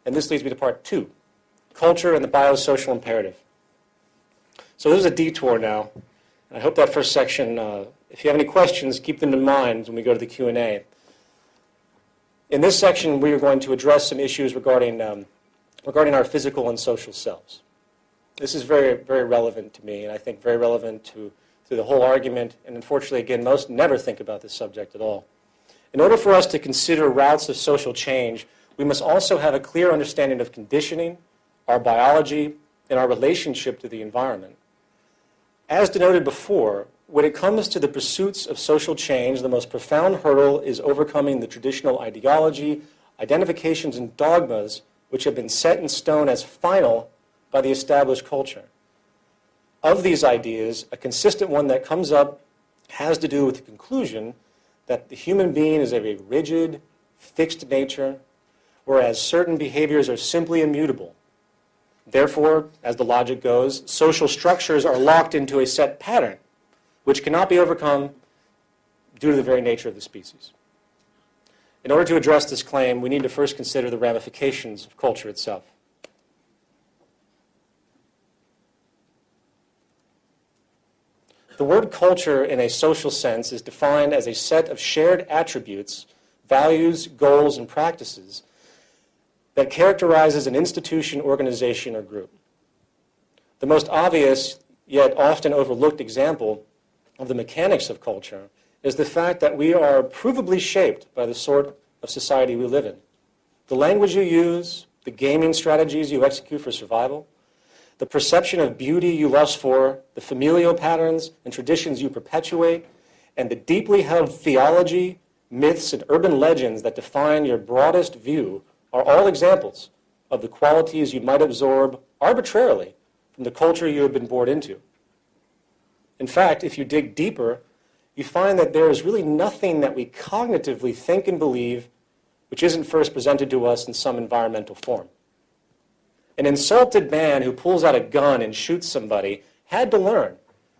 And this leads me to part 2, culture and the biosocial imperative. So this is a detour now. I hope that first section, if you have any questions, keep them in mind when we go to the Q&A. In this section, we are going to address some issues regarding our physical and social selves. This is very, very relevant to me, and I think very relevant to the whole argument. And unfortunately, again, most never think about this subject at all. In order for us to consider routes of social change, we must also have a clear understanding of conditioning, our biology, and our relationship to the environment. As denoted before, when it comes to the pursuits of social change, the most profound hurdle is overcoming the traditional ideology, identifications, and dogmas which have been set in stone as final by the established culture. Of these ideas, a consistent one that comes up has to do with the conclusion that the human being is of a rigid, fixed nature, whereas certain behaviors are simply immutable. Therefore, as the logic goes, social structures are locked into a set pattern, which cannot be overcome due to the very nature of the species. In order to address this claim, we need to first consider the ramifications of culture itself. The word culture in a social sense is defined as a set of shared attributes, values, goals, and practices that characterizes an institution, organization, or group. The most obvious, yet often overlooked example of the mechanics of culture is the fact that we are provably shaped by the sort of society we live in. The language you use, the gaming strategies you execute for survival, the perception of beauty you lust for, the familial patterns and traditions you perpetuate, and the deeply held theology, myths, and urban legends that define your broadest view are all examples of the qualities you might absorb arbitrarily from the culture you have been born into. In fact, if you dig deeper, you find that there is really nothing that we cognitively think and believe which isn't first presented to us in some environmental form. An insulted man who pulls out a gun and shoots somebody had to learn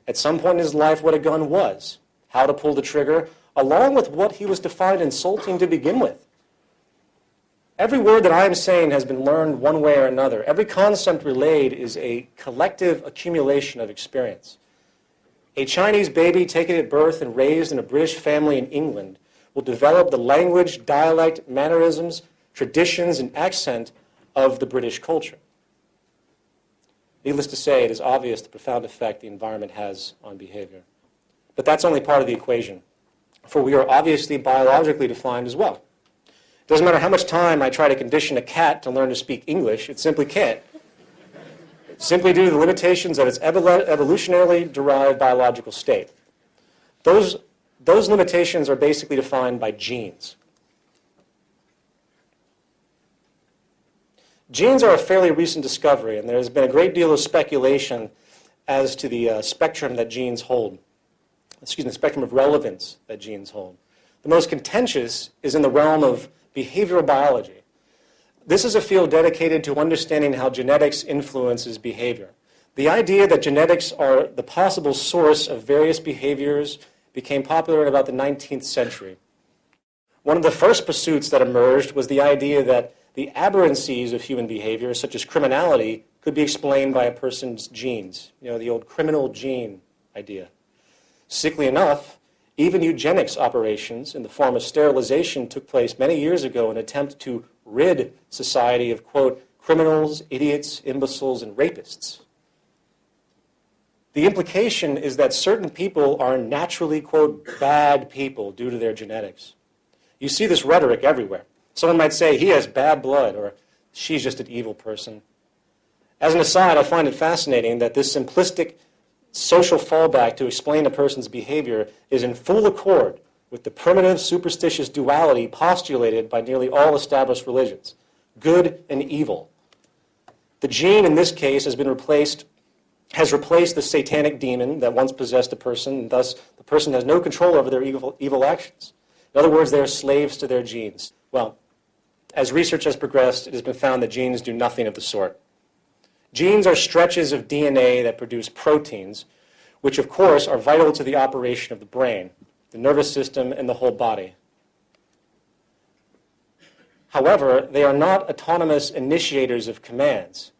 at some point in his life what a gun was, how to pull the trigger, along with what he was defined insulting to begin with. Every word that I am saying has been learned one way or another. Every concept relayed is a collective accumulation of experience. A Chinese baby taken at birth and raised in a British family in England will develop the language, dialect, mannerisms, traditions, and accent of the British culture. Needless to say, it is obvious the profound effect the environment has on behavior. But that's only part of the equation, for we are obviously biologically defined as well. It doesn't matter how much time I try to condition a cat to learn to speak English, it simply can't. Simply due to the limitations of its evolutionarily derived biological state. Those limitations are basically defined by genes. Genes are a fairly recent discovery, and there has been a great deal of speculation as to the spectrum that genes hold. The spectrum of relevance that genes hold. The most contentious is in the realm of behavioral biology. This is a field dedicated to understanding how genetics influences behavior. The idea that genetics are the possible source of various behaviors became popular in about the 19th century. One of the first pursuits that emerged was the idea that the aberrancies of human behavior, such as criminality, could be explained by a person's genes. You know, the old criminal gene idea. Sickly enough, even eugenics operations in the form of sterilization took place many years ago in an attempt to rid society of, quote, criminals, idiots, imbeciles, and rapists. The implication is that certain people are naturally, quote, bad people due to their genetics. You see this rhetoric everywhere. Someone might say, he has bad blood, or she's just an evil person. As an aside, I find it fascinating that this simplistic social fallback to explain a person's behavior is in full accord with the primitive superstitious duality postulated by nearly all established religions, good and evil. The gene in this case has replaced the satanic demon that once possessed a person, and thus the person has no control over their evil actions. In other words, they are slaves to their genes. Well, as research has progressed, it has been found that genes do nothing of the sort. Genes are stretches of DNA that produce proteins, which of course are vital to the operation of the brain, the nervous system, and the whole body. However, they are not autonomous initiators of commands.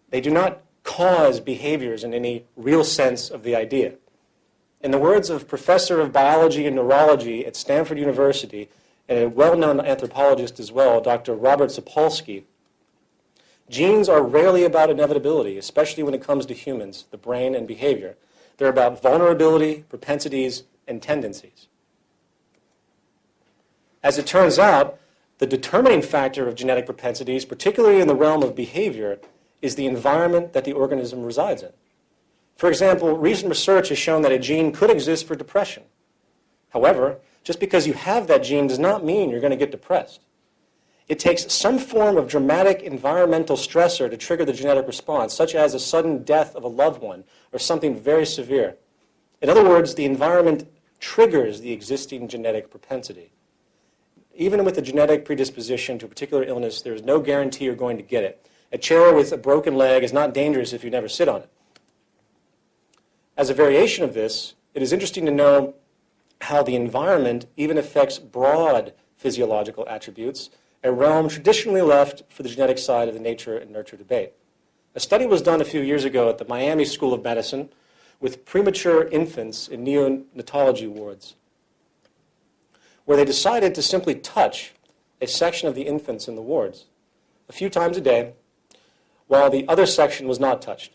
They do not cause behaviors in any real sense of the idea. In the words of Professor of Biology and Neurology at Stanford University, and a well-known anthropologist as well, Dr. Robert Sapolsky, genes are rarely about inevitability, especially when it comes to humans, the brain, and behavior. They're about vulnerability, propensities, and tendencies. As it turns out, the determining factor of genetic propensities, particularly in the realm of behavior, is the environment that the organism resides in. For example, recent research has shown that a gene could exist for depression. However, just because you have that gene does not mean you're going to get depressed. It takes some form of dramatic environmental stressor to trigger the genetic response, such as a sudden death of a loved one or something very severe. In other words, the environment triggers the existing genetic propensity. Even with a genetic predisposition to a particular illness, there is no guarantee you're going to get it. A chair with a broken leg is not dangerous if you never sit on it. As a variation of this, it is interesting to know how the environment even affects broad physiological attributes, a realm traditionally left for the genetic side of the nature and nurture debate. A study was done a few years ago at the Miami School of Medicine with premature infants in neonatology wards, where they decided to simply touch a section of the infants in the wards a few times a day, while the other section was not touched.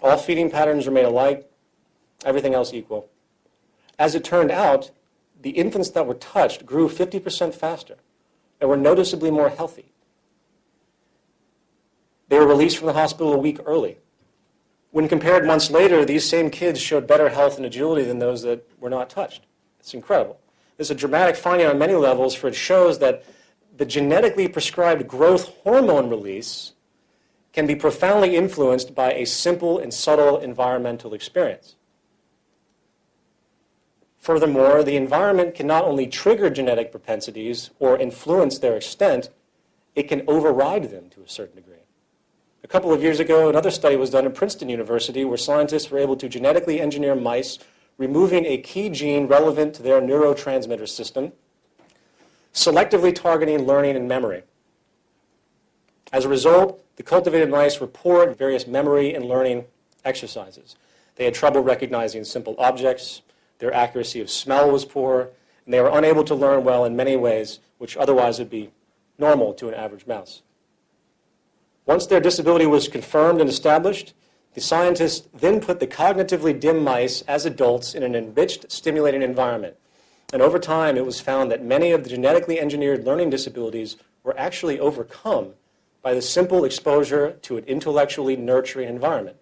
All feeding patterns remained alike, everything else equal. As it turned out, the infants that were touched grew 50% faster and were noticeably more healthy. They were released from the hospital a week early. When compared months later, these same kids showed better health and agility than those that were not touched. It's incredible. This is a dramatic finding on many levels, for it shows that the genetically prescribed growth hormone release can be profoundly influenced by a simple and subtle environmental experience. Furthermore, the environment can not only trigger genetic propensities or influence their extent, it can override them to a certain degree. A couple of years ago, another study was done at Princeton University where scientists were able to genetically engineer mice, removing a key gene relevant to their neurotransmitter system, selectively targeting learning and memory. As a result, the cultivated mice were poor at various memory and learning exercises. They had trouble recognizing simple objects, their accuracy of smell was poor, and they were unable to learn well in many ways, which otherwise would be normal to an average mouse. Once their disability was confirmed and established, the scientists then put the cognitively dim mice as adults in an enriched, stimulating environment. And over time, it was found that many of the genetically engineered learning disabilities were actually overcome by the simple exposure to an intellectually nurturing environment.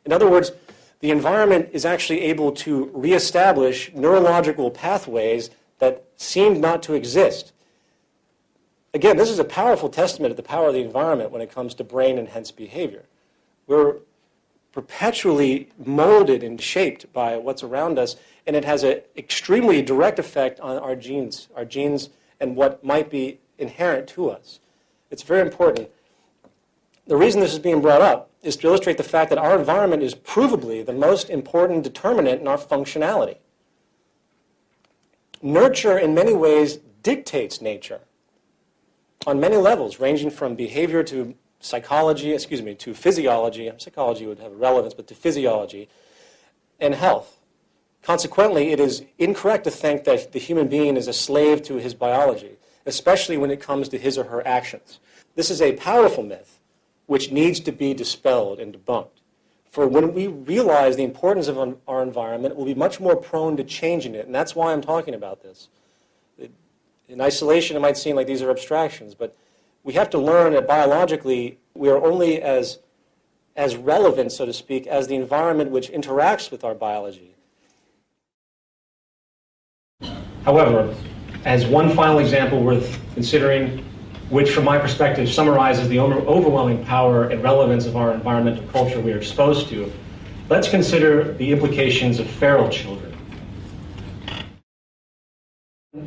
In other words, the environment is actually able to reestablish neurological pathways that seemed not to exist. Again, this is a powerful testament to the power of the environment when it comes to brain and hence behavior. We're perpetually molded and shaped by what's around us, and it has an extremely direct effect on our genes and what might be inherent to us. It's very important. The reason this is being brought up is to illustrate the fact that our environment is provably the most important determinant in our functionality. Nurture, in many ways, dictates nature on many levels, ranging from behavior to to physiology. Psychology would have a relevance, but to physiology and health. Consequently, it is incorrect to think that the human being is a slave to his biology, especially when it comes to his or her actions. This is a powerful myth which needs to be dispelled and debunked. For when we realize the importance of our environment, we'll be much more prone to changing it, and that's why I'm talking about this. In isolation, it might seem like these are abstractions, but we have to learn that biologically, we are only as relevant, so to speak, as the environment which interacts with our biology. However, as one final example worth considering, which from my perspective summarizes the overwhelming power and relevance of our environmental culture we are exposed to, let's consider the implications of feral children.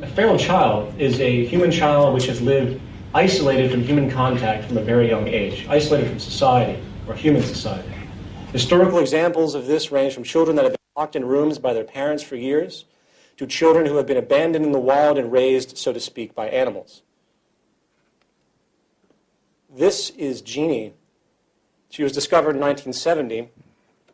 A feral child is a human child which has lived isolated from human contact from a very young age, isolated from society, or human society. Historical examples of this range from children that have been locked in rooms by their parents for years, to children who have been abandoned in the wild and raised, so to speak, by animals. This is Jeannie. She was discovered in 1970,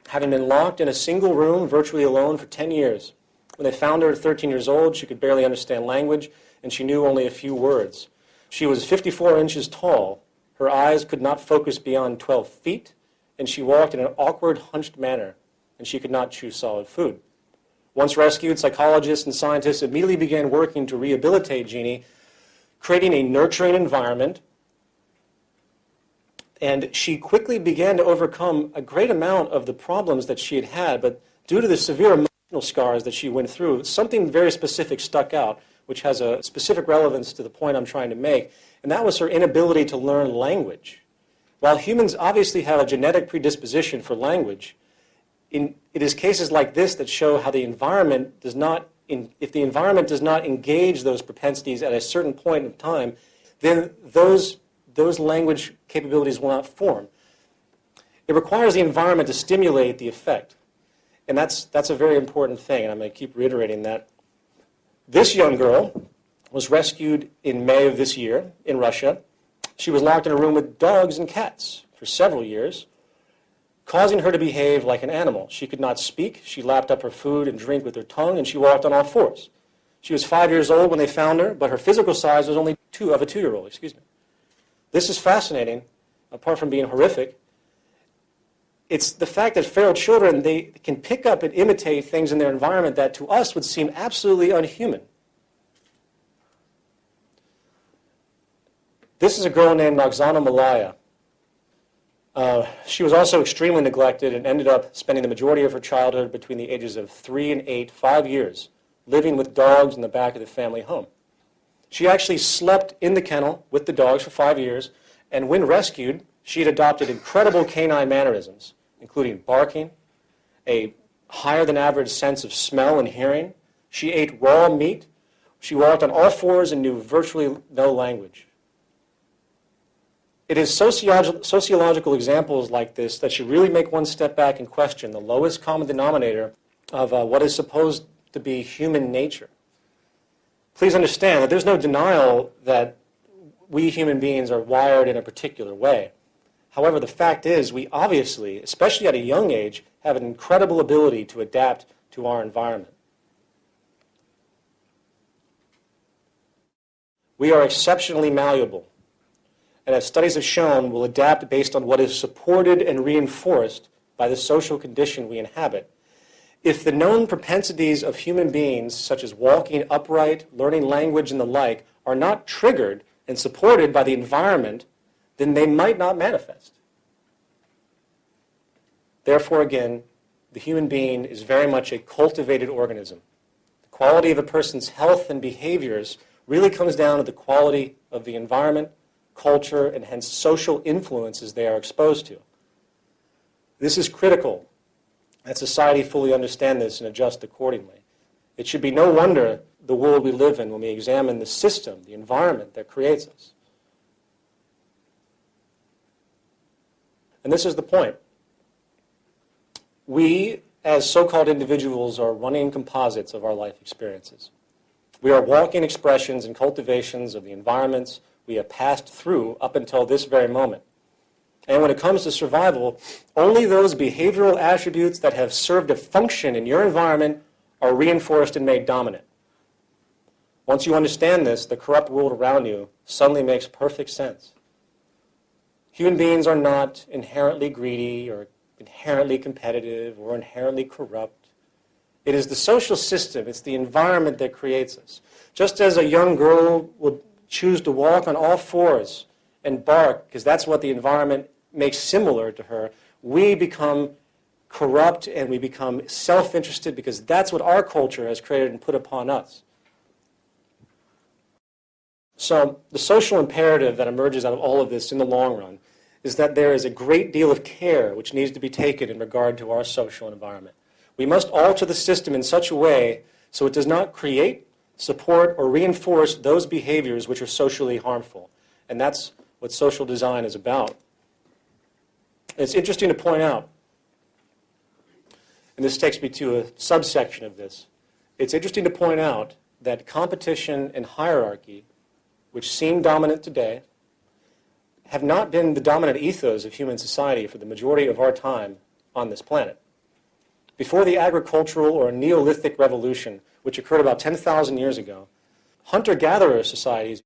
having been locked in a single room, virtually alone, for 10 years. When they found her at 13 years old, she could barely understand language, and she knew only a few words. She was 54 inches tall. Her eyes could not focus beyond 12 feet, and she walked in an awkward, hunched manner, and she could not chew solid food. Once rescued, psychologists and scientists immediately began working to rehabilitate Jeannie, creating a nurturing environment, and she quickly began to overcome a great amount of the problems that she had had, but due to the severe emotional scars that she went through, something very specific stuck out, which has a specific relevance to the point I'm trying to make, and that was her inability to learn language. While humans obviously have a genetic predisposition for language, it is cases like this that show how the environment does not, if the environment does not engage those propensities at a certain point in time, then those language capabilities will not form. It requires the environment to stimulate the effect. And that's a very important thing, and I'm going to keep reiterating that. This young girl was rescued in May of this year in Russia. She was locked in a room with dogs and cats for several years, causing her to behave like an animal. She could not speak. She lapped up her food and drink with her tongue, and she walked on all fours. She was 5 years old when they found her, but her physical size was only of a 2-year-old. This is fascinating, apart from being horrific. It's the fact that feral children, they can pick up and imitate things in their environment that to us would seem absolutely unhuman. This is a girl named Oksana Malaya. She was also extremely neglected and ended up spending the majority of her childhood between the ages of 3 and 8, 5 years, living with dogs in the back of the family home. She actually slept in the kennel with the dogs for 5 years, and when rescued, she had adopted incredible canine mannerisms, including barking, a higher than average sense of smell and hearing. She ate raw meat. She walked on all fours and knew virtually no language. It is sociological examples like this that should really make one step back and question the lowest common denominator of what is supposed to be human nature. Please understand that there's no denial that we human beings are wired in a particular way. However, the fact is we obviously, especially at a young age, have an incredible ability to adapt to our environment. We are exceptionally malleable, and as studies have shown, will adapt based on what is supported and reinforced by the social condition we inhabit. If the known propensities of human beings, such as walking upright, learning language, and the like, are not triggered and supported by the environment, then they might not manifest. Therefore, again, the human being is very much a cultivated organism. The quality of a person's health and behaviors really comes down to the quality of the environment, culture, and hence social influences they are exposed to. This is critical that society fully understand this and adjust accordingly. It should be no wonder the world we live in when we examine the system, the environment that creates us. And this is the point. We, as so-called individuals, are running composites of our life experiences. We are walking expressions and cultivations of the environments we have passed through up until this very moment. And when it comes to survival, only those behavioral attributes that have served a function in your environment are reinforced and made dominant. Once you understand this, the corrupt world around you suddenly makes perfect sense. Human beings are not inherently greedy or inherently competitive or inherently corrupt. It is the social system, it's the environment that creates us. Just as a young girl will choose to walk on all fours and bark because that's what the environment makes similar to her, we become corrupt and we become self-interested because that's what our culture has created and put upon us. So the social imperative that emerges out of all of this in the long run is that there is a great deal of care which needs to be taken in regard to our social environment. We must alter the system in such a way so it does not create, support, or reinforce those behaviors which are socially harmful. And that's what social design is about. It's interesting to point out, and this takes me to a subsection of this, it's interesting to point out that competition and hierarchy, which seem dominant today, have not been the dominant ethos of human society for the majority of our time on this planet. Before the agricultural or Neolithic revolution, which occurred about 10,000 years ago, hunter-gatherer societies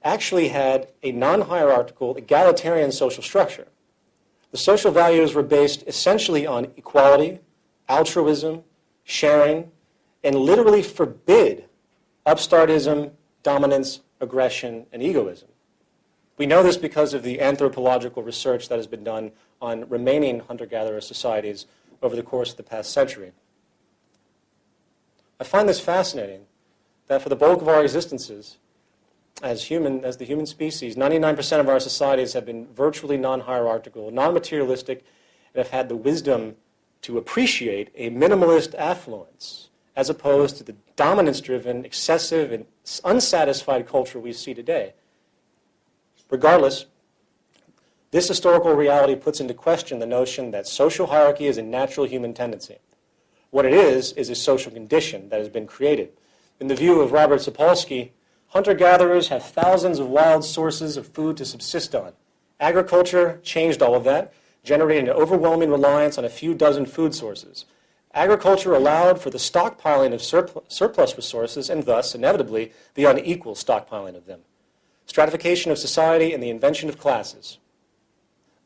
actually had a non-hierarchical, egalitarian social structure. The social values were based essentially on equality, altruism, sharing, and literally forbid upstartism, dominance, aggression, and egoism. We know this because of the anthropological research that has been done on remaining hunter-gatherer societies over the course of the past century. I find this fascinating, that for the bulk of our existences, as the human species, 99% of our societies have been virtually non-hierarchical, non-materialistic, and have had the wisdom to appreciate a minimalist affluence, as opposed to the dominance-driven, excessive, and unsatisfied culture we see today. Regardless, this historical reality puts into question the notion that social hierarchy is a natural human tendency. What it is a social condition that has been created. In the view of Robert Sapolsky, hunter-gatherers have thousands of wild sources of food to subsist on. Agriculture changed all of that, generating an overwhelming reliance on a few dozen food sources. Agriculture allowed for the stockpiling of surplus resources and thus, inevitably, the unequal stockpiling of them. Stratification of society and the invention of classes.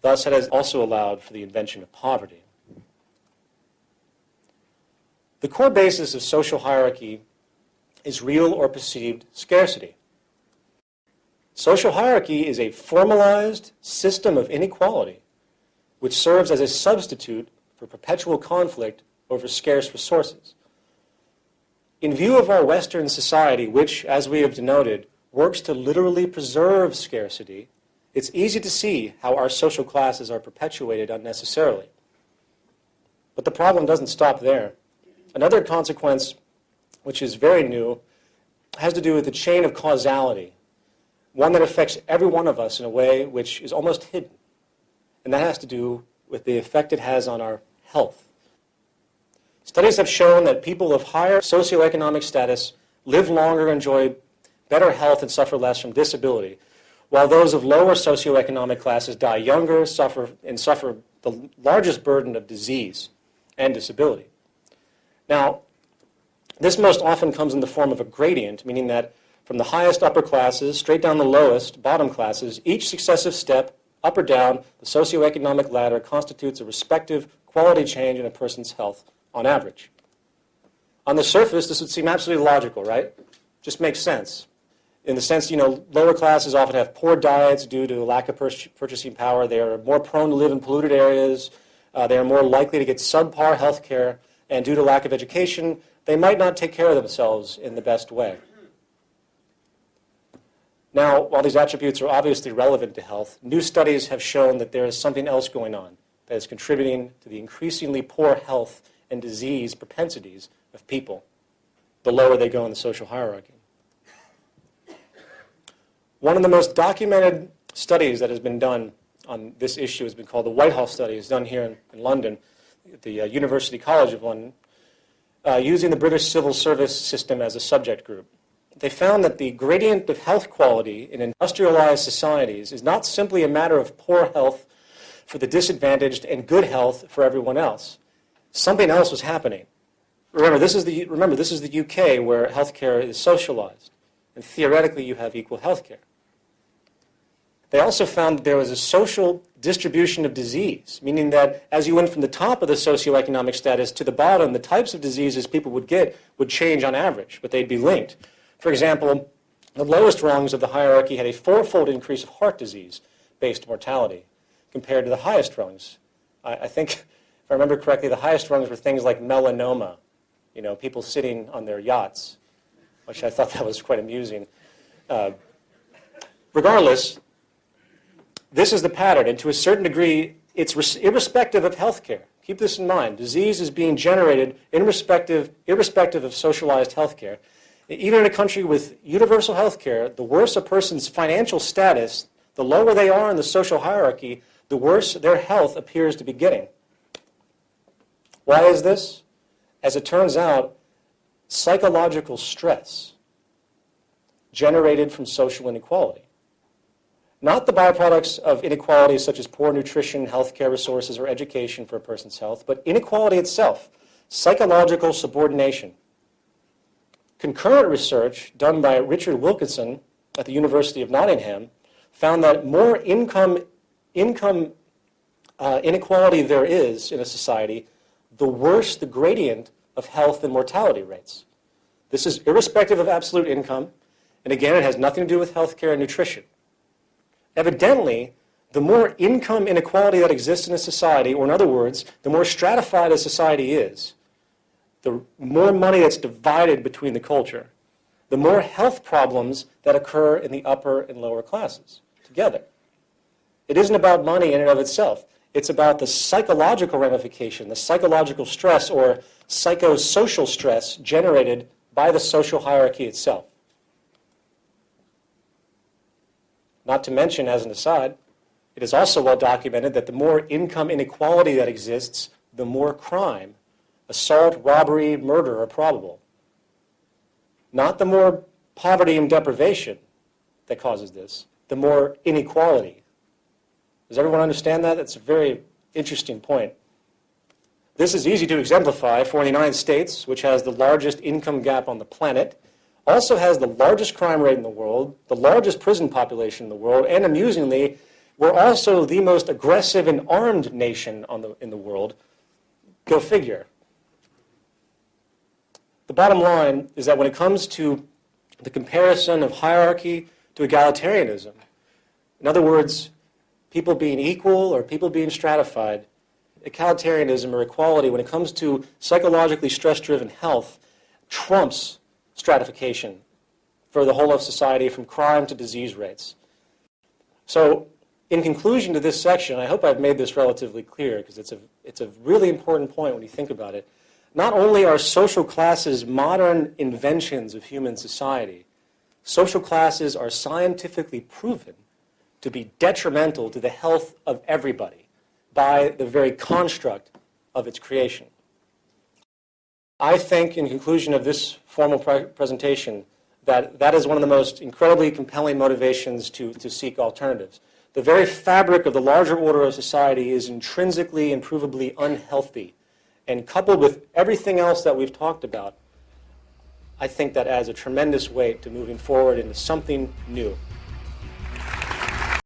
Thus, it has also allowed for the invention of poverty. The core basis of social hierarchy is real or perceived scarcity. Social hierarchy is a formalized system of inequality which serves as a substitute for perpetual conflict over scarce resources. In view of our Western society, which, as we have denoted, works to literally preserve scarcity, it's easy to see how our social classes are perpetuated unnecessarily. But the problem doesn't stop there. Another consequence, which is very new, has to do with the chain of causality, one that affects every one of us in a way which is almost hidden. And that has to do with the effect it has on our health. Studies have shown that people of higher socioeconomic status live longer, enjoy better health, and suffer less from disability, while those of lower socioeconomic classes die younger, suffer the largest burden of disease and disability. Now, this most often comes in the form of a gradient, meaning that from the highest upper classes straight down the lowest bottom classes, each successive step, up or down, the socioeconomic ladder constitutes a respective quality change in a person's health on average. On the surface, this would seem absolutely logical, right? Just makes sense. In the sense, lower classes often have poor diets due to a lack of purchasing power. They are more prone to live in polluted areas. They are more likely to get subpar health care. And due to lack of education, they might not take care of themselves in the best way. Now, while these attributes are obviously relevant to health, new studies have shown that there is something else going on that is contributing to the increasingly poor health and disease propensities of people the lower they go in the social hierarchy. One of the most documented studies that has been done on this issue has been called the Whitehall Study. It's done here in London at the University College of London, using the British civil service system as a subject group. They found that the gradient of health quality in industrialized societies is not simply a matter of poor health for the disadvantaged and good health for everyone else. Something else was happening. Remember, this is the UK where healthcare is socialized, and theoretically you have equal healthcare. They also found that there was a social distribution of disease, meaning that as you went from the top of the socioeconomic status to the bottom, the types of diseases people would get would change on average, but they'd be linked. For example, the lowest rungs of the hierarchy had a fourfold increase of heart disease-based mortality compared to the highest rungs. I think, if I remember correctly, the highest rungs were things like melanoma, people sitting on their yachts, which I thought that was quite amusing. Regardless, this is the pattern, and to a certain degree, it's irrespective of healthcare. Keep this in mind. Disease is being generated irrespective of socialized healthcare. Even in a country with universal healthcare, the worse a person's financial status, the lower they are in the social hierarchy, the worse their health appears to be getting. Why is this? As it turns out, psychological stress generated from social inequality. Not the byproducts of inequalities such as poor nutrition, healthcare resources, or education for a person's health, but inequality itself, psychological subordination. Concurrent research done by Richard Wilkinson at the University of Nottingham found that more income inequality there is in a society, the worse the gradient of health and mortality rates. This is irrespective of absolute income, and again, it has nothing to do with healthcare and nutrition. Evidently, the more income inequality that exists in a society, or in other words, the more stratified a society is, the more money that's divided between the culture, the more health problems that occur in the upper and lower classes together. It isn't about money in and of itself. It's about the psychological ramification, the psychological stress or psychosocial stress generated by the social hierarchy itself. Not to mention, as an aside, it is also well documented that the more income inequality that exists, the more crime, assault, robbery, murder are probable. Not the more poverty and deprivation that causes this, the more inequality. Does everyone understand that? That's a very interesting point. This is easy to exemplify for the United States, which has the largest income gap on the planet, also has the largest crime rate in the world, the largest prison population in the world, and amusingly, we're also the most aggressive and armed nation in the world. Go figure. The bottom line is that when it comes to the comparison of hierarchy to egalitarianism, in other words, people being equal or people being stratified, egalitarianism or equality, when it comes to psychologically stress-driven health, trumps stratification for the whole of society from crime to disease rates. So in conclusion to this section, I hope I've made this relatively clear because it's a really important point when you think about it. Not only are social classes modern inventions of human society, social classes are scientifically proven to be detrimental to the health of everybody by the very construct of its creation. I think, in conclusion of this formal presentation, that is one of the most incredibly compelling motivations to seek alternatives. The very fabric of the larger order of society is intrinsically and provably unhealthy. And coupled with everything else that we've talked about, I think that adds a tremendous weight to moving forward into something new.